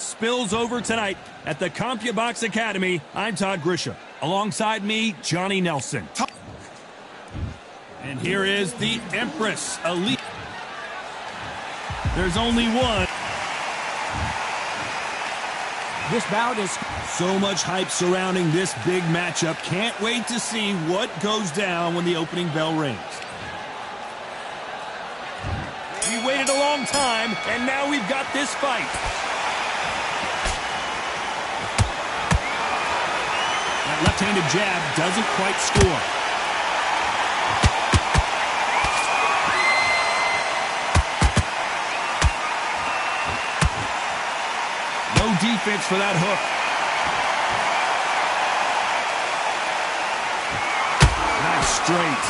spills over tonight at the CompuBox Academy. I'm Todd Grisham. Alongside me, Johnny Nelson. And here is the Empress Elite. There's only one. This bout is so much hype surrounding this big matchup. Can't wait to see what goes down when the opening bell rings. We waited a long time, and now we've got this fight. That left-handed jab doesn't quite score. No defense for that hook. Nice straight.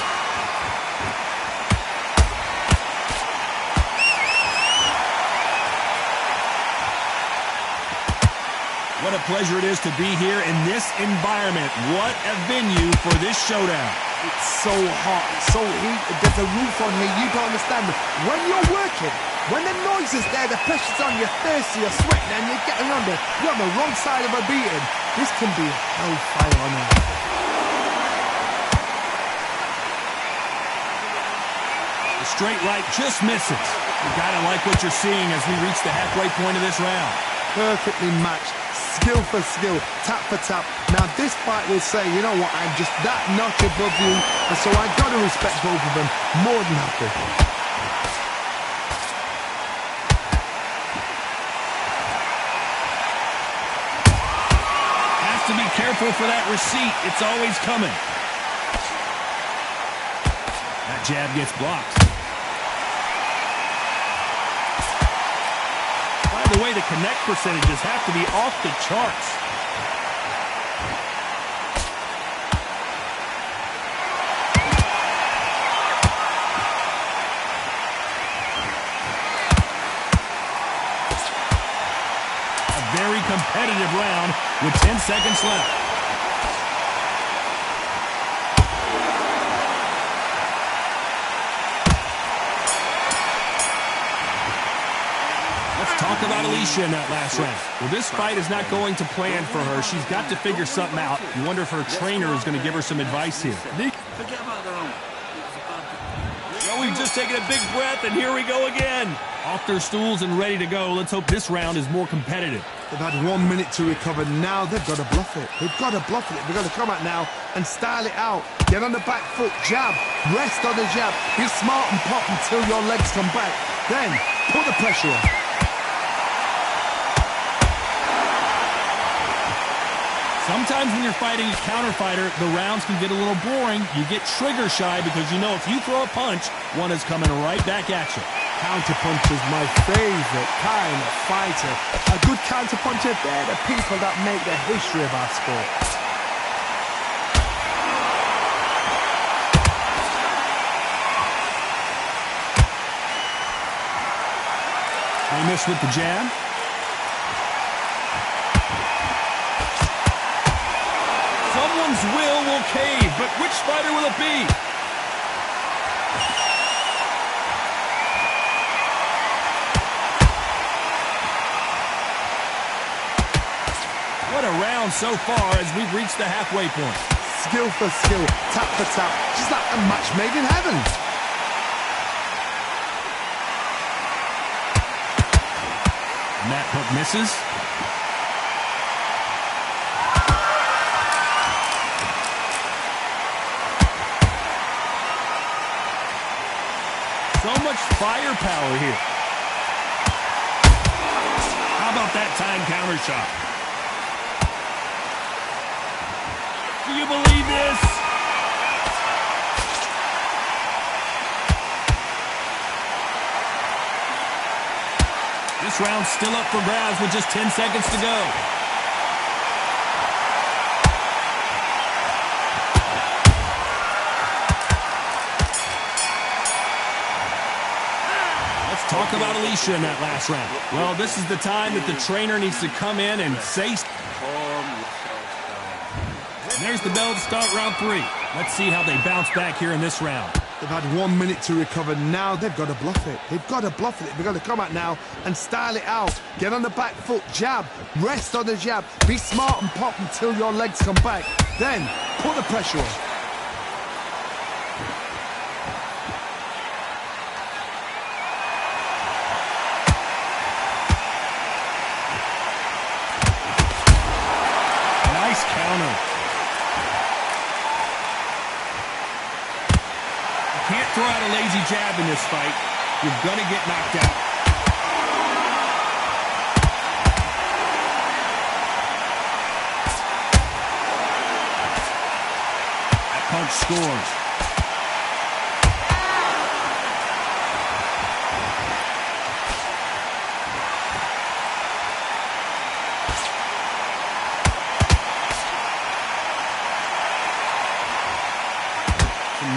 What a pleasure it is to be here in this environment. What a venue for this showdown. It's so hot, it's so heated, there's a roof on here, you don't understand. When you're working, when the noise is there, the pressure's on, you're thirsty, you're sweating, and you're getting under. You're on the wrong side of a beating. This can be hellfire on earth. The straight right just misses. You gotta like what you're seeing as we reach the halfway point of this round. Perfectly matched, skill for skill, tap for tap. Now this fight will say, you know what, I'm just that notch above you, and so I've got to respect both of them more than happy. Has to be careful for that receipt. It's always coming. That jab gets blocked. The way the connect percentages have to be off the charts. A very competitive round with 10 seconds left. Talk about Alicia in that last round. Well, this fight is not going to plan for her. She's got to figure something out. You wonder if her trainer is going to give her some advice here. Well, we've just taken a big breath, and here we go again. Off their stools and ready to go. Let's hope this round is more competitive. They've had 1 minute to recover. Now they've got to bluff it. They've got to bluff it. They've got to come out now and style it out. Get on the back foot, jab, rest on the jab. Be smart and pop until your legs come back. Then put the pressure on. Sometimes when you're fighting a counter fighter, the rounds can get a little boring. You get trigger shy because you know if you throw a punch, one is coming right back at you. Counter punch is my favorite kind of fighter. A good counter puncher, they're the people that make the history of our sport. They missed with the jab. Someone's will cave, but which fighter will it be? What a round so far as we've reached the halfway point. Skill for skill, tap for tap, just like a match made in heaven. And that hook misses. So much firepower here. How about that time counter shot? Do you believe this? This round's still up for grabs with just 10 seconds to go. Talk about Alicia in that last round. Well, this is the time that the trainer needs to come in and say... And there's the bell to start round 3. Let's see how they bounce back here in this round. They've had 1 minute to recover. Now they've got to bluff it. They've got to bluff it. They've got to come out now and style it out. Get on the back foot, jab, rest on the jab. Be smart and pop until your legs come back. Then put the pressure on. Nice counter. Can't throw out a lazy jab in this fight. You're going to get knocked out. That punch scores.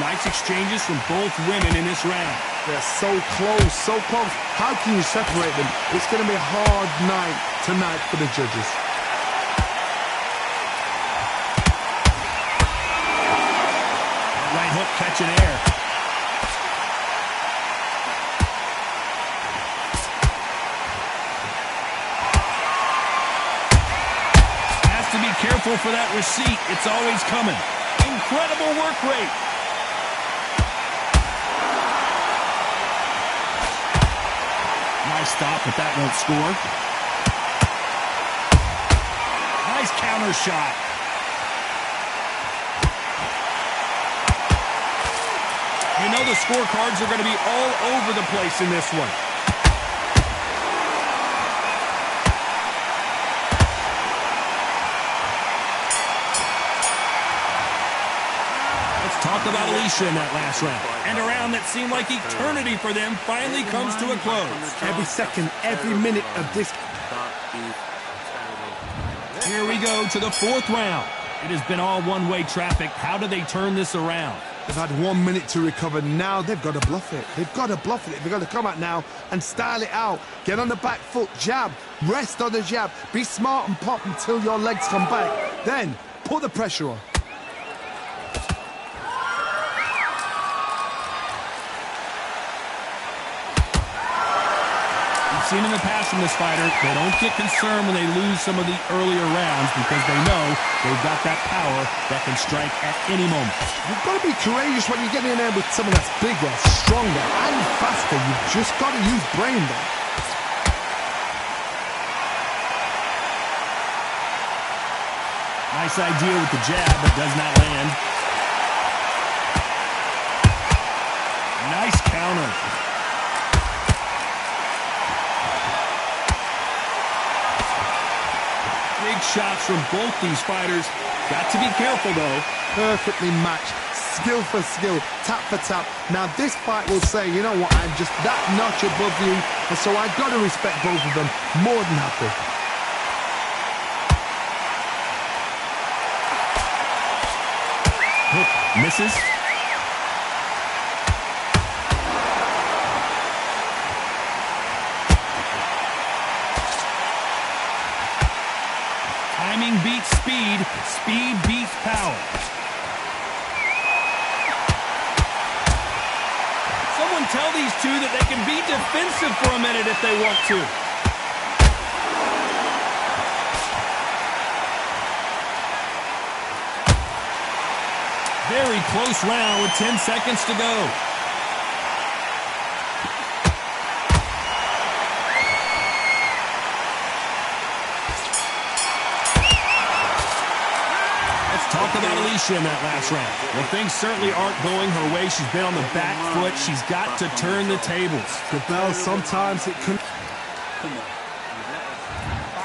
Nice exchanges from both women in this round. They're so close, so close. How can you separate them? It's going to be a hard night tonight for the judges. Right hook catching air. Has to be careful for that receipt. It's always coming. Incredible work rate. Nice stop, but that won't score. Nice counter shot. You know the scorecards are going to be all over the place in this one. Let's talk about Alicia in that last round. And a round that seemed like eternity for them finally comes to a close. Every second, every minute of this. Here we go to the fourth round. It has been all one-way traffic. How do they turn this around? They've had 1 minute to recover. Now they've got to bluff it. They've got to bluff it. They've got to come out now and style it out. Get on the back foot, jab, rest on the jab. Be smart and pop until your legs come back. Then put the pressure on. Seen in the past from this fighter, they don't get concerned when they lose some of the earlier rounds because they know they've got that power that can strike at any moment. You've got to be courageous when you get in there with someone that's bigger, stronger, and faster. You've just got to use brain there. Nice idea with the jab, but does not land. Nice counter. Big shots from both these fighters. Got to be careful, though. Perfectly matched. Skill for skill. Tap for tap. Now, this fight will say, you know what, I'm just that notch above you, and so I've got to respect both of them more than happy. Hook misses. Timing beats speed. Speed beats power. Someone tell these two that they can be defensive for a minute if they want to. Very close round with 10 seconds to go. Talk about Alicia in that last round. Well, things certainly aren't going her way. She's been on the back foot. She's got to turn the tables. The bell, sometimes it can...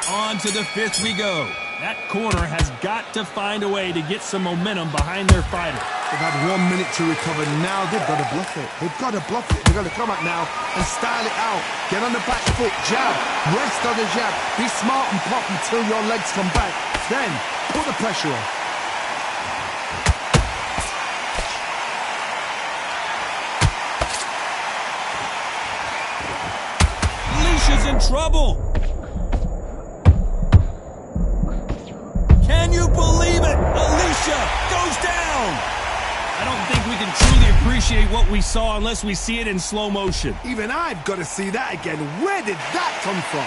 On to the fifth we go. That corner has got to find a way to get some momentum behind their fighter. They've had 1 minute to recover. Now they've got to bluff it. They've got to bluff it. They've got to come out now and style it out. Get on the back foot, jab, rest on the jab. Be smart and pop until your legs come back. Then put the pressure on. Alicia's in trouble. Can you believe it? Alicia goes down. I don't think we can truly appreciate what we saw unless we see it in slow motion. Even I've got to see that again. Where did that come from?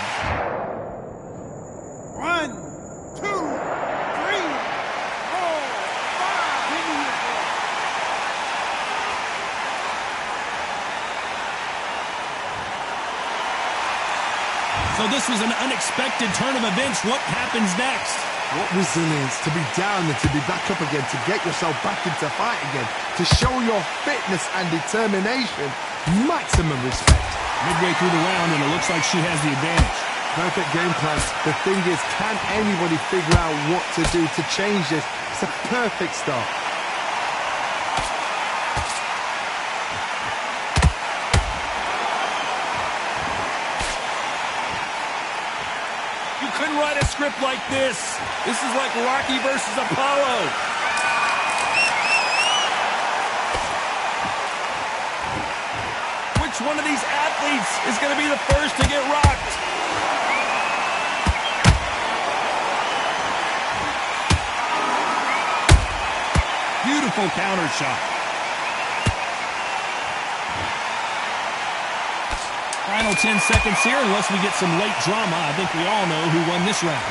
1, 2, 3, 4, 5. So this was an unexpected turn of events. What happens next? What resilience to be down and to be back up again, to get yourself back into fight again, to show your fitness and determination. Maximum respect. Midway through the round, and it looks like she has the advantage. Perfect game plan. The thing is, can anybody figure out what to do to change this? It's a perfect start. You couldn't write a script like this. This is like Rocky versus Apollo. Which one of these athletes is going to be the first to get rocked? Beautiful counter shot. Final 10 seconds here, unless we get some late drama. I think we all know who won this round.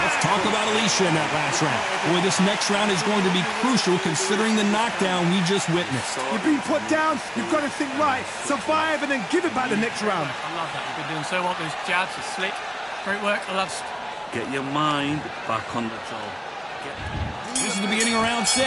Let's talk about Alicia in that last round. Boy, this next round is going to be crucial considering the knockdown we just witnessed. You've been put down, you've got to think right, survive and then give it back the next round. I love that. You've been doing so well. Those jabs are slick. Great work. I love. Get your mind back on the job. This is the beginning of round 6.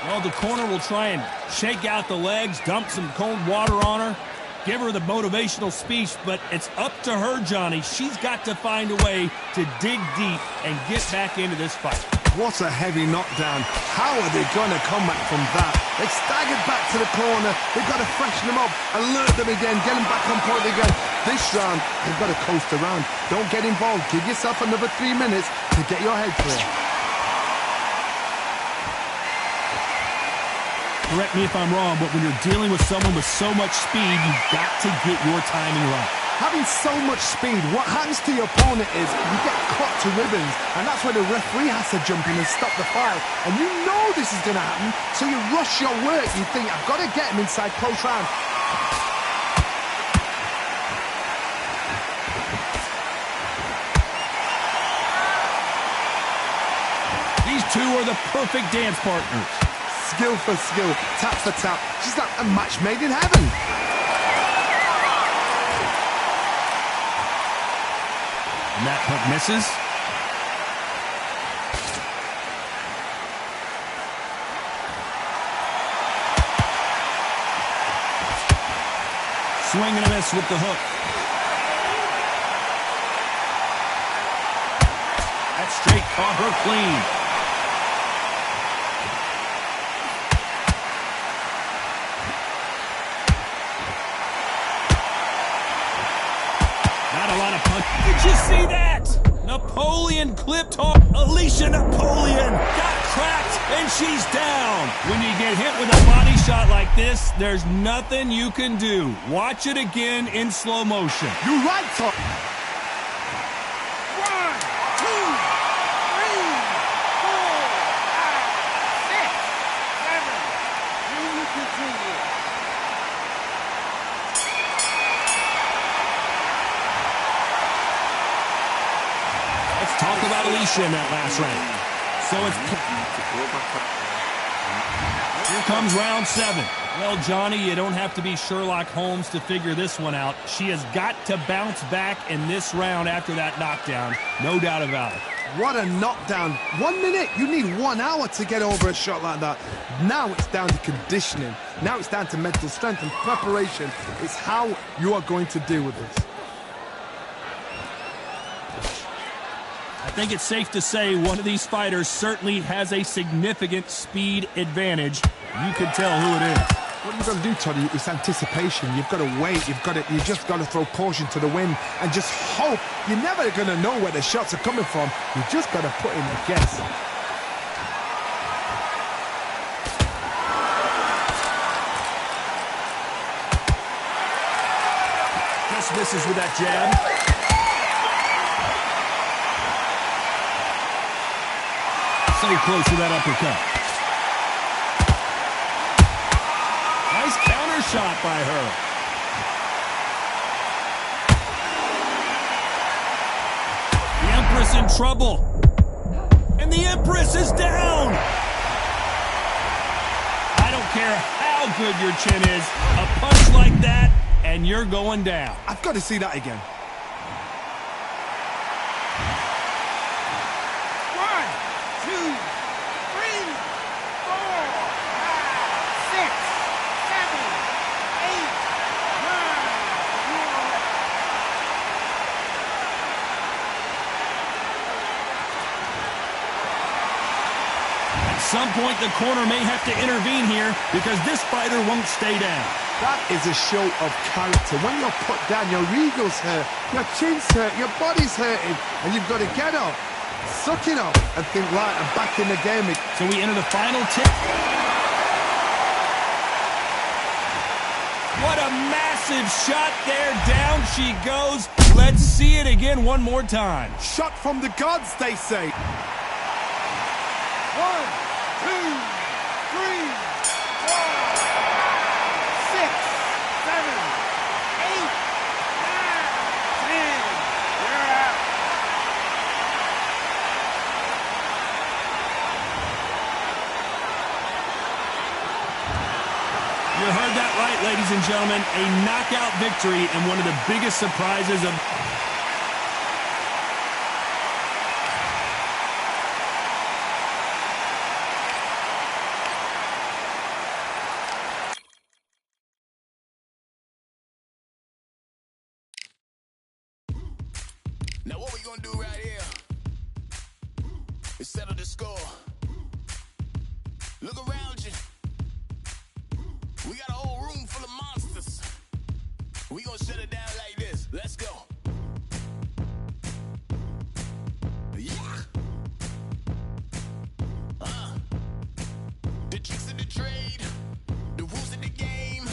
Well, the corner will try and shake out the legs, dump some cold water on her, give her the motivational speech, but it's up to her, Johnny. She's got to find a way to dig deep and get back into this fight. What a heavy knockdown. How are they going to come back from that? They staggered back to the corner. They've got to freshen them up, alert them again, get them back on point again. This round, they've got to coast around. Don't get involved. Give yourself another 3 minutes to get your head clear. Correct me if I'm wrong, but when you're dealing with someone with so much speed, you've got to get your timing right. Having so much speed, what happens to your opponent is you get cut to ribbons, and that's where the referee has to jump in and stop the fight. And you know this is going to happen, so you rush your work. You think, I've got to get him inside close round. These two are the perfect dance partners. Skill for skill, tap for tap. She's like a match made in heaven. And that hook misses. Swing and a miss with the hook. That straight caught her clean. Did you see that? Napoleon clipped off Alicia Napoleon. Got cracked, and she's down. When you get hit with a body shot like this, there's nothing you can do. Watch it again in slow motion. You're right, Tom. 1, 2, 3, 4, 5, 6, 7. You continue. Let's talk about Alicia in that last round. So here comes round 7. Well, Johnny, you don't have to be Sherlock Holmes to figure this one out. She has got to bounce back in this round after that knockdown. No doubt about it. What a knockdown. 1 minute. You need 1 hour to get over a shot like that. Now it's down to conditioning. Now it's down to mental strength and preparation. It's how you are going to deal with this. I think it's safe to say one of these fighters certainly has a significant speed advantage. You can tell who it is. What you've got to do, Toddy, is anticipation. You've got to wait. You just got to throw caution to the wind and just hope. You're never going to know where the shots are coming from. You just got to put in a guess. Just misses with that jab. So close to that uppercut. Nice counter shot by her. The Empress in trouble. And the Empress is down. I don't care how good your chin is. A punch like that, and you're going down. I've got to see that again. 1, 2, 3, 4, 5, 6, 7, 8, 9, 10. At some point, the corner may have to intervene here because this fighter won't stay down. That is a show of character. When you're put down, your ego's hurt, your chin's hurt, your body's hurting, and you've got to get up, suck it up, and think, right, I'm back in the game. So we enter the final 10. What a massive shot there. Down she goes. Let's see it again one more time. Shot from the gods, they say. 1, 2, 3, 4, 5, 6, 7, 8, 9, 10. You're out. You heard that right, ladies and gentlemen. A knockout victory and one of the biggest surprises of... Now what we gonna do right here is settle the score. Look around you. We got a whole room full of monsters. We gonna shut it down like this. Let's go. Yeah. The tricks of the trade, the rules of the game.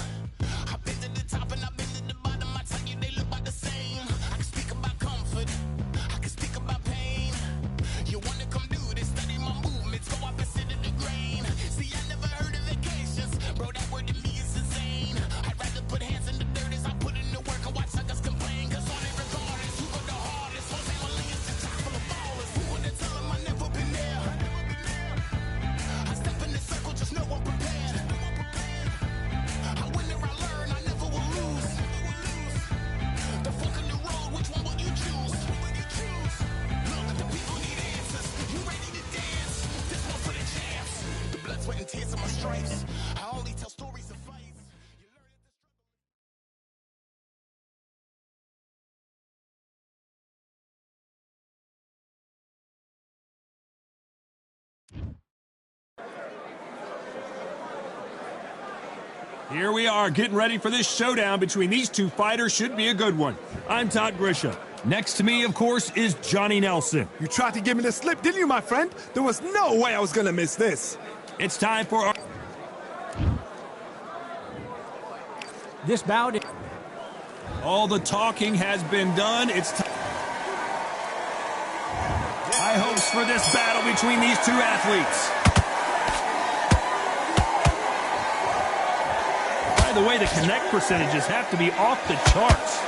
I've been to the top and I've been to the bottom. I tell you they look about the same. I can speak about comfort. I can speak about pain. You wanna come do this? Study my movements. Go opposite of the grain. See, I never heard of vacations. Bro, that word to me is insane. I'd rather put hands in the dirt as I put in the work and watch suckers complain. Cause on it regardless, who go the hardest? One family is a chock full of ballers. Who wanna tell them I never been there? I step in the circle, just know I'm prepared. I win or I learn, I never will lose. The fork in the road, which one will you choose? Look, the people need answers. You ready to dance? This one for the champs. The blood, sweat, and tears of my stripes. I only tell stories of fights. You learn it. Here we are, getting ready for this showdown between these two fighters. Should be a good one. I'm Todd Grisham. Next to me, of course, is Johnny Nelson. You tried to give me the slip, didn't you, my friend? There was no way I was going to miss this. It's time for our... This bout... All the talking has been done. It's time. High hopes for this battle between these two athletes. By the way, the connect percentages have to be off the charts.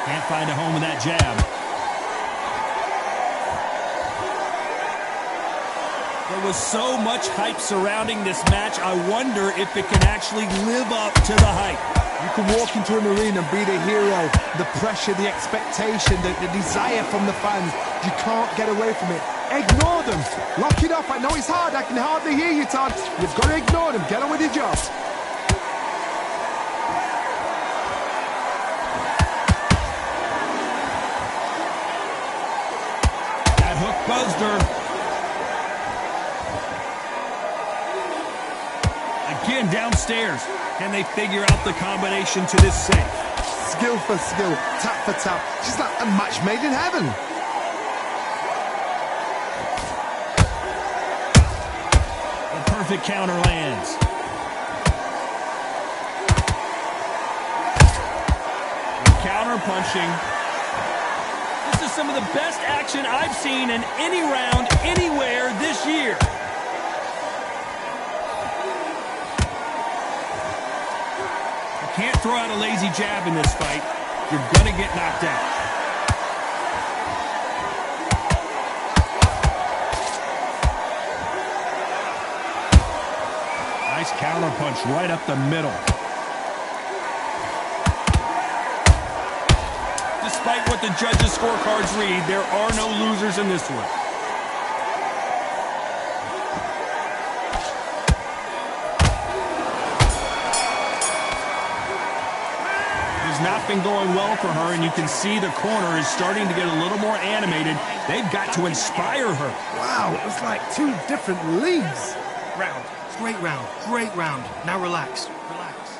Can't find a home with that jab. There was so much hype surrounding this match, I wonder if it can actually live up to the hype. You can walk into an arena and be the hero. The pressure, the expectation, the desire from the fans. You can't get away from it. Ignore them. Lock it off. I know it's hard. I can hardly hear you, Todd. You've got to ignore them. Get on with your job. That hook buzzed her. Again, downstairs. Can they figure out the combination to this safe? Skill for skill, tap for tap. She's like a match made in heaven. The perfect counter lands. counterpunching. This is some of the best action I've seen in any round anywhere this year. You can't throw out a lazy jab in this fight. You're going to get knocked out. Nice counterpunch right up the middle. Despite what the judges' scorecards read, there are no losers in this one. It's not been going well for her, and you can see the corner is starting to get a little more animated. They've got to inspire her. Wow, it was like two different leagues. Round. Great round. Great round. Now relax. Relax.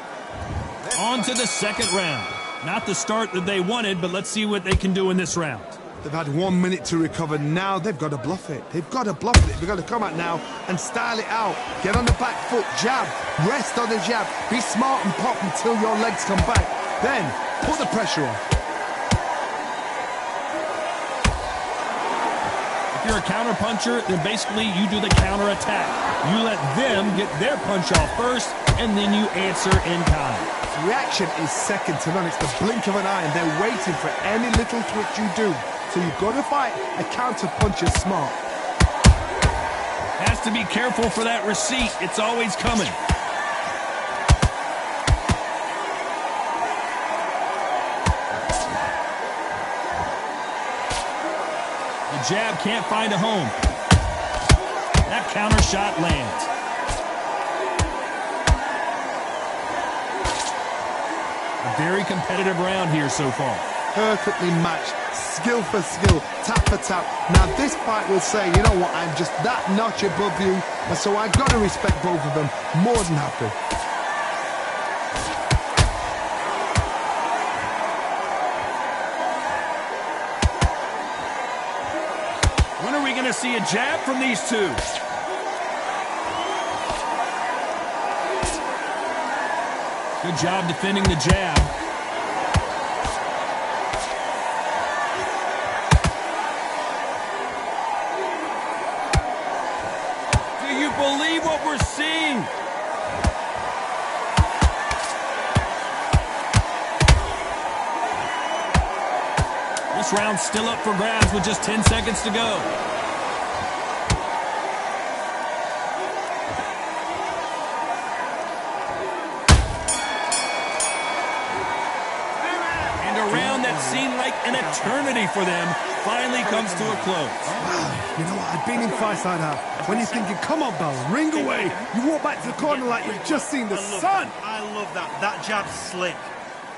On to the second round. Not the start that they wanted, but let's see what they can do in this round. They've had 1 minute to recover. Now they've got to bluff it. They've got to bluff it. They've got to come out now and style it out. Get on the back foot, jab, rest on the jab. Be smart and pop until your legs come back. Then put the pressure on. If you're a counter-puncher, then basically you do the counter-attack. You let them get their punch off first, and then you answer in kind. Reaction is second to none. It's the blink of an eye, and they're waiting for any little twitch you do. So you've got to fight a counter-puncher smart. Has to be careful for that receipt. It's always coming. The jab can't find a home. That counter shot lands. A very competitive round here so far. Perfectly matched, skill for skill, tap for tap. Now this fight will say, you know what, I'm just that notch above you, and so I've got to respect both of them. More than happy. When are we going to see a jab from these two? Good job defending the jab. Do you believe what we're seeing? This round's still up for grabs with just 10 seconds to go. Seemed like an eternity for them finally comes to a close. Wow, you know what? I've been in fights like that. When you're thinking, come on, Bell, ring away. You walk back to the corner like you've just seen the sun. I love that. That jab's slick.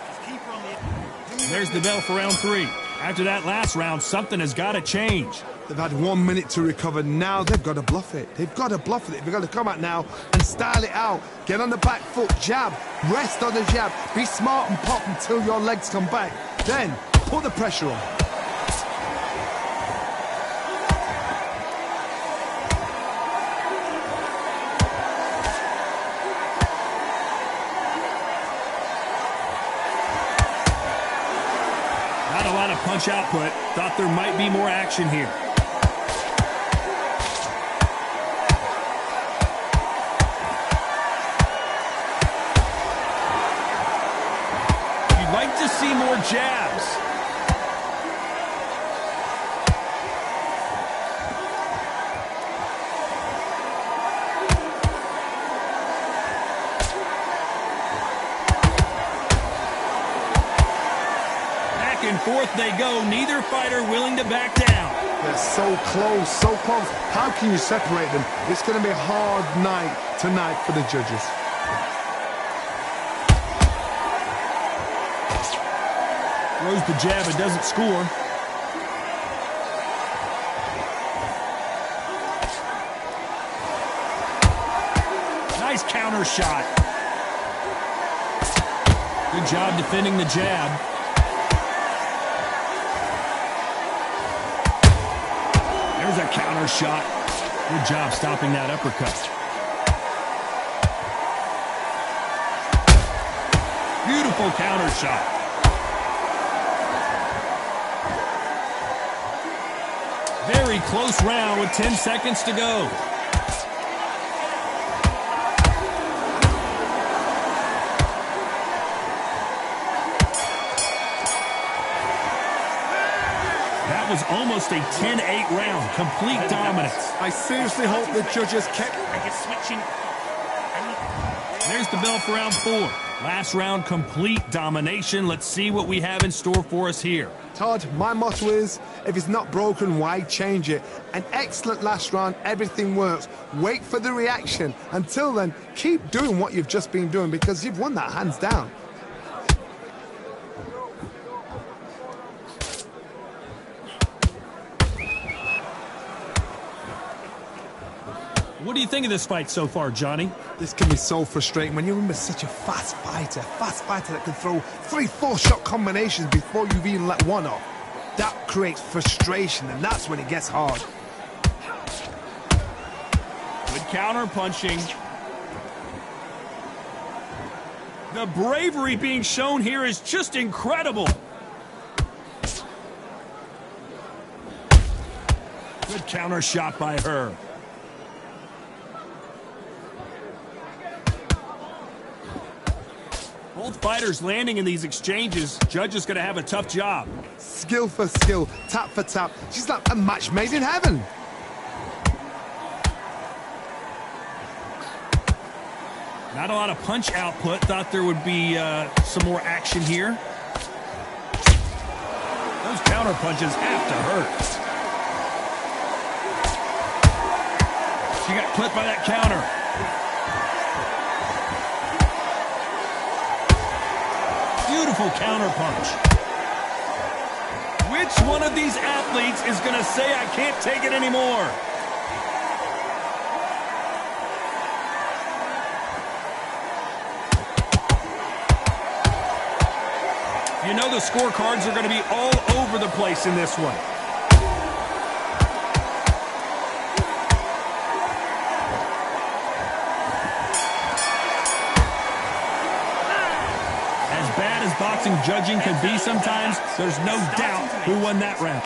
Just keep her on the... There's the bell for round 3. After that last round, something has got to change. They've had 1 minute to recover. Now they've got to bluff it. They've got to bluff it. They've got to come out now and style it out. Get on the back foot, jab, rest on the jab. Be smart and pop until your legs come back. Then put the pressure on. Not a lot of punch output. Thought there might be more action here. You'd like to see more jabs. Back and forth they go. Neither fighter willing to back down. They're so close, so close. How can you separate them? It's going to be a hard night tonight for the judges. Throws the jab and doesn't score. Nice counter shot. Good job defending the jab. There's a counter shot. Good job stopping that uppercut. Beautiful counter shot. Very close round with 10 seconds to go. That was almost a 10-8 round. Complete dominance. I seriously hope the judges kept... And you're switching. There's the bell for round 4. Last round, complete domination. Let's see what we have in store for us here. Todd, my motto is, if it's not broken, why change it? An excellent last round, everything works. Wait for the reaction. Until then, keep doing what you've just been doing because you've won that hands down. What do you think of this fight so far, Johnny? This can be so frustrating when you remember such a fast fighter that can throw 3-4 shot combinations before you've even let one off. That creates frustration, and that's when it gets hard. Good counter punching. The bravery being shown here is just incredible. Good counter shot by her. Both fighters landing in these exchanges. Judge is going to have a tough job. Skill for skill, tap for tap. She's like a match made in heaven. Not a lot of punch output. Thought there would be some more action here. Those counter punches have to hurt. She got clipped by that counter. Beautiful counter punch. Which one of these athletes is going to say, I can't take it anymore? You know the scorecards are going to be all over the place in this one. Boxing judging can be sometimes, there's no doubt who won that round.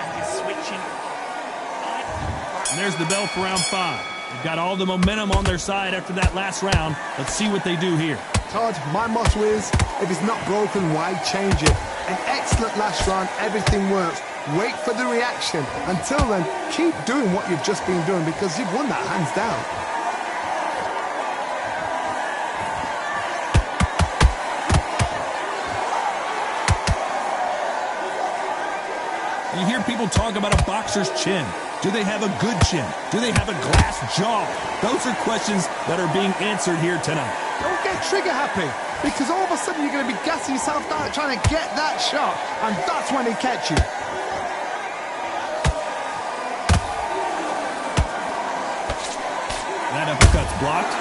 And there's the bell for round 5. They've got all the momentum on their side after that last round. Let's see what they do here. Todd, my motto is, if it's not broken, why change it? An excellent last round, everything works. Wait for the reaction. Until then, keep doing what you've just been doing because you've won that hands down. You hear people talk about a boxer's chin. Do they have a good chin? Do they have a glass jaw? Those are questions that are being answered here tonight. Don't get trigger happy, because all of a sudden you're going to be gassing yourself down trying to get that shot, and that's when they catch you. That uppercut's blocked.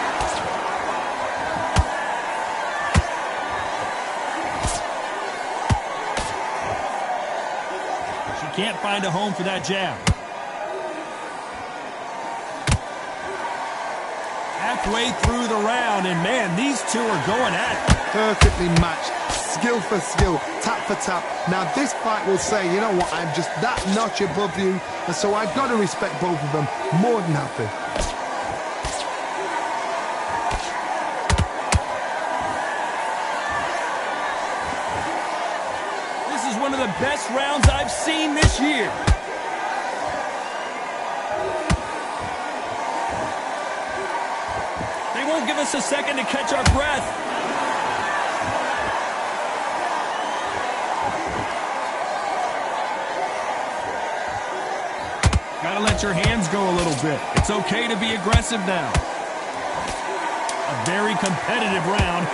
Can't find a home for that jab. Halfway through the round, and man, these two are going at it. Perfectly matched, skill for skill, tap for tap. Now this fight will say, you know what, I'm just that notch above you, and so I've got to respect both of them more than happy. One of the best rounds I've seen this year. They won't give us a second to catch our breath. Gotta let your hands go a little bit. It's okay to be aggressive now. A very competitive round.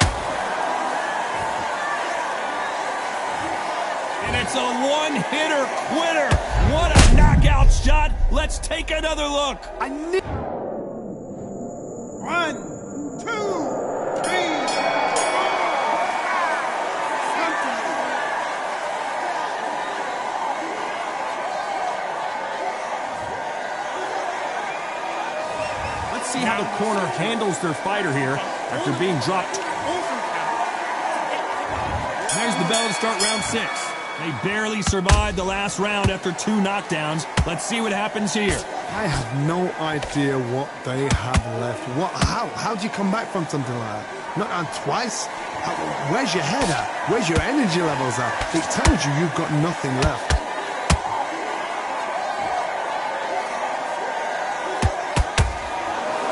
It's a one-hitter quitter. What a knockout shot. Let's take another look. 1, 2, 3, 4. Let's see how the corner handles their fighter here after being dropped. There's the bell to start round 6. They barely survived the last round after 2 knockdowns. Let's see what happens here. I have no idea what they have left. How do you come back from something like that? Not on twice? Where's your head at? Where's your energy levels at? It tells you you've got nothing left.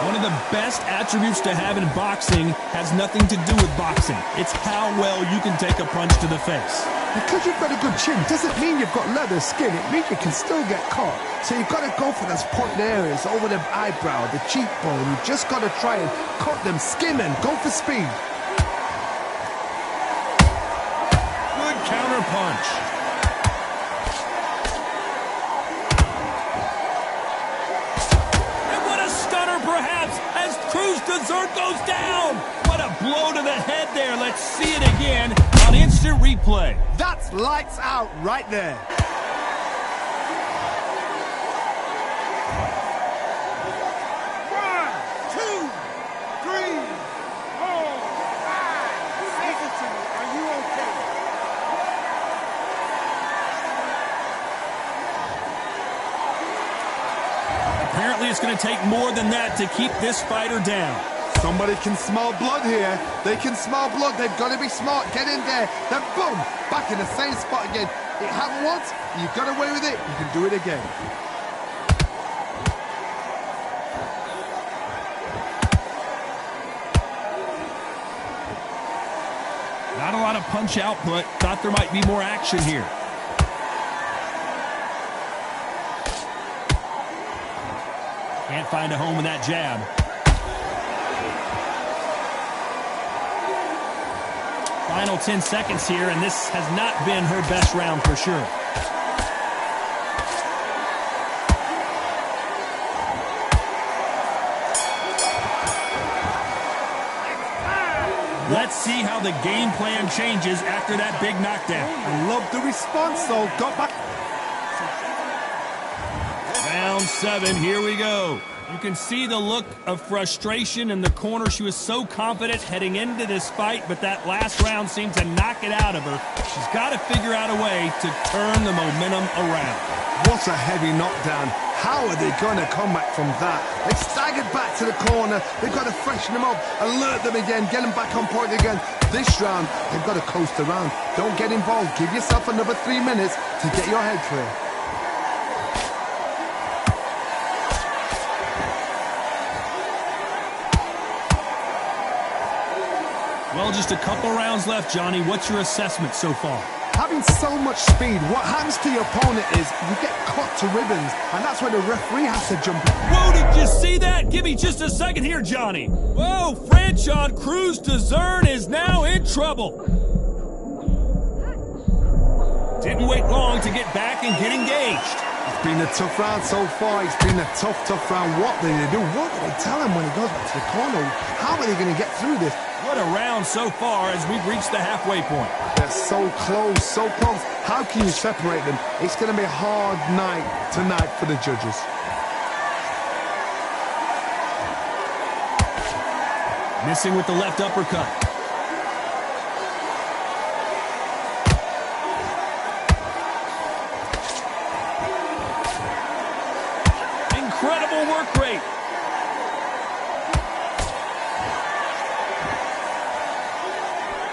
One of the best attributes to have in boxing has nothing to do with boxing. It's how well you can take a punch to the face. Because you've got a good chin doesn't mean you've got leather skin. It means you can still get caught. So you've got to go for those pointed areas over the eyebrow, the cheekbone. You've just got to try and cut them, skim and go for speed. Good counter punch. And what a stunner perhaps as Cruz Dessert goes down. What a blow to the head there. Let's see it again on instant replay. That's lights out right there. Apparently it's going to take more than that to keep this fighter down. Somebody can smell blood here. They can smell blood. They've got to be smart. Get in there. Then boom, back in the same spot again. It happened once. You got away with it. You can do it again. Not a lot of punch output. Thought there might be more action here. Can't find a home in that jab. Final 10 seconds here, and this has not been her best round for sure. Let's see how the game plan changes after that big knockdown. I love the response, though. Got back. Round 7, here we go. You can see the look of frustration in the corner. She was so confident heading into this fight, but that last round seemed to knock it out of her. She's got to figure out a way to turn the momentum around. What a heavy knockdown. How are they going to come back from that? They've staggered back to the corner. They've got to freshen them up, alert them again, get them back on point again. This round, they've got to coast around. Don't get involved. Give yourself another 3 minutes to get your head clear. Well, just a couple rounds left, Johnny. What's your assessment so far? Having so much speed, what happens to your opponent is you get cut to ribbons, and that's where the referee has to jump in. Whoa, did you see that? Give me just a second here, Johnny. Whoa, Franchon Cruz Dessert is now in trouble. Didn't wait long to get back and get engaged. It's been a tough round so far. It's been a tough round. What do they do? What do they tell him when he goes back to the corner? How are they going to get through this? What a round so far as we've reached the halfway point. They're so close, so close. How can you separate them? It's going to be a hard night tonight for the judges. Missing with the left uppercut. Incredible work rate.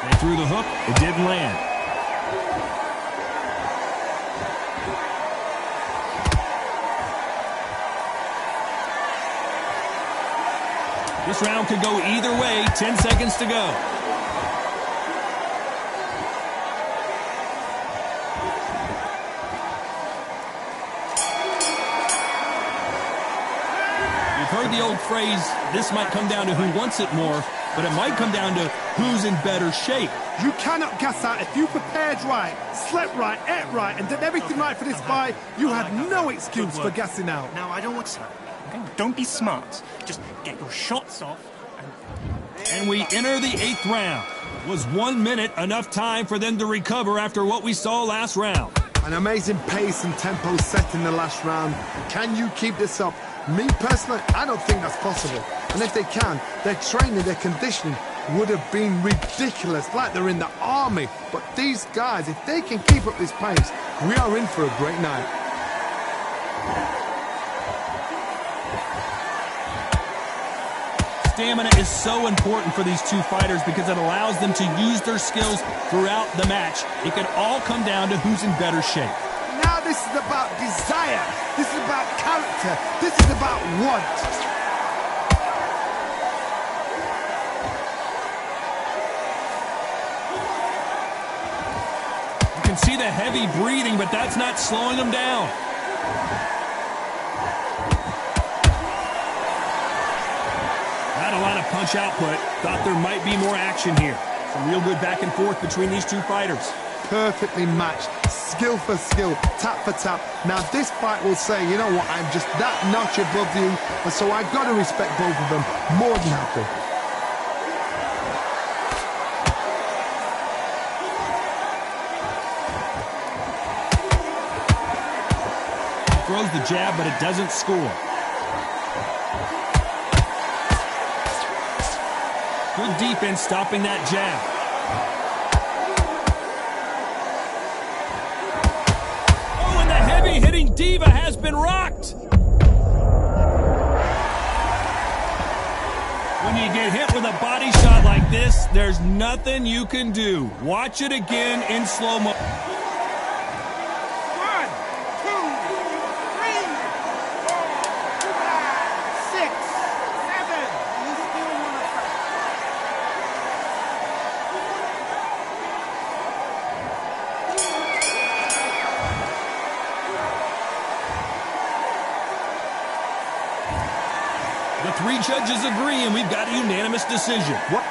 They threw the hook. It didn't land. This round could go either way. 10 seconds to go. You've heard the old phrase, this might come down to who wants it more, but it might come down to who's in better shape. You cannot gas out. If you prepared right, slept right, ate right, and did everything right for this fight, you had no excuse for gassing out. Now, I don't want to... Okay? Don't be smart. Just get your shots off. And we enter the 8th round. Was 1 minute enough time for them to recover after what we saw last round? An amazing pace and tempo set in the last round. Can you keep this up? Me personally, I don't think that's possible. And if they can, their training, their conditioning, would have been ridiculous, like they're in the army. But these guys, if they can keep up this pace, we are in for a great night. Stamina is so important for these two fighters because it allows them to use their skills throughout the match. It can all come down to who's in better shape. Now this is about desire. This is about character. This is about want. You can see the heavy breathing, but that's not slowing them down. Not a lot of punch output. Thought there might be more action here. Some real good back and forth between these two fighters. Perfectly matched, skill for skill, tap for tap. Now this fight will say, you know what, I'm just that notch above you, and so I've got to respect both of them more than happy. Throws the jab, but it doesn't score. Good defense stopping that jab. Oh, and the heavy-hitting diva has been rocked. When you get hit with a body shot like this, there's nothing you can do. Watch it again in slow-mo. 1, 2, 3, 4, 5, 6, 7. You still want to fight? The three judges agree, and we've got a unanimous decision. What?